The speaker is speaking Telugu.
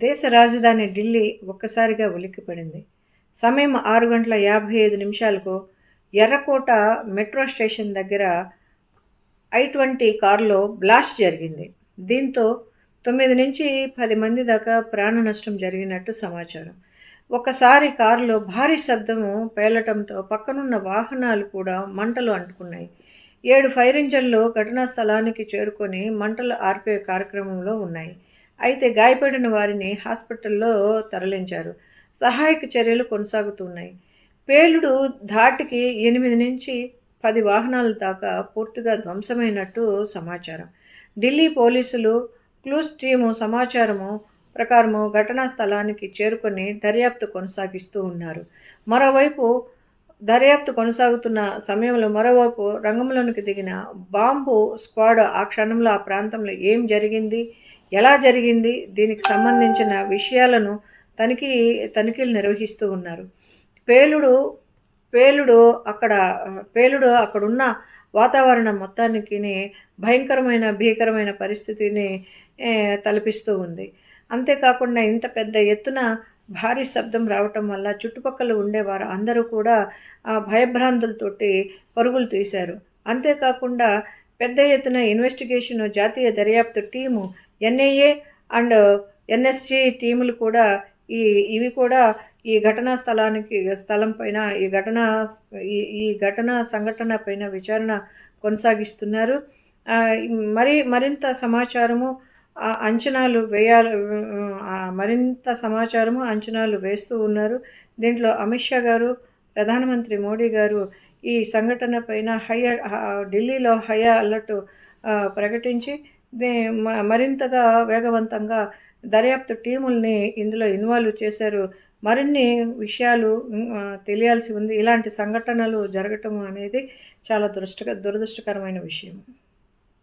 దేశ రాజధాని ఢిల్లీ ఒక్కసారిగా ఉలిక్కిపడింది. సమయం 6:55 ఎర్రకోట మెట్రో స్టేషన్ దగ్గర I-20 కారులో బ్లాస్ట్ జరిగింది. దీంతో 9-10 మంది దాకా ప్రాణ నష్టం జరిగినట్టు సమాచారం. ఒక్కసారి కారులో భారీ శబ్దము పేలటంతో పక్కనున్న వాహనాలు కూడా మంటలు అంటుకున్నాయి. 7 ఫైర్ ఇంజన్లు ఘటనా స్థలానికి చేరుకొని మంటలు ఆర్పే కార్యక్రమంలో ఉన్నాయి. అయితే గాయపడిన వారిని హాస్పిటల్లో తరలించారు. సహాయక చర్యలు కొనసాగుతున్నాయి. పేలుడు ధాటికి 8-10 వాహనాల దాకా పూర్తిగా ధ్వంసమైనట్టు సమాచారం. ఢిల్లీ పోలీసులు క్లూస్ టీము సమాచారము ప్రకారము ఘటనా స్థలానికి చేరుకొని దర్యాప్తు కొనసాగిస్తూ ఉన్నారు. మరోవైపు దర్యాప్తు కొనసాగుతున్న సమయంలో రంగంలోనికి దిగిన బాంబు స్క్వాడ్ ఆ క్షణంలో ఆ ప్రాంతంలో ఏం జరిగింది, ఎలా జరిగింది, దీనికి సంబంధించిన విషయాలను తనిఖీలు నిర్వహిస్తూ ఉన్నారు. పేలుడు అక్కడున్న వాతావరణం మొత్తానికి భీకరమైన పరిస్థితిని తలపిస్తూ ఉంది. అంతేకాకుండా ఇంత పెద్ద ఎత్తున భారీ శబ్దం రావటం వల్ల చుట్టుపక్కల ఉండేవారు అందరూ కూడా భయభ్రాంతులతోటి పరుగులు తీశారు. అంతేకాకుండా పెద్ద ఎత్తున ఇన్వెస్టిగేషన్ జాతీయ దర్యాప్తు టీము NIA అండ్ NSG టీములు కూడా ఇవి కూడా ఈ ఘటనా స్థలం పైన ఈ సంఘటన పైన విచారణ కొనసాగిస్తున్నారు. మరింత సమాచారము అంచనాలు వేస్తూ ఉన్నారు. దీంట్లో అమిత్ షా గారు, ప్రధానమంత్రి మోడీ గారు ఈ సంఘటన పైన ఢిల్లీలో హై అలర్ట్ ప్రకటించి మరింతగా వేగవంతంగా దర్యాప్తు టీముల్ని ఇందులో ఇన్వాల్వ్ చేశారు. మరిన్ని విషయాలు తెలియాల్సి ఉంది. ఇలాంటి సంఘటనలు జరగటం అనేది చాలా దురదృష్టకరమైన విషయం.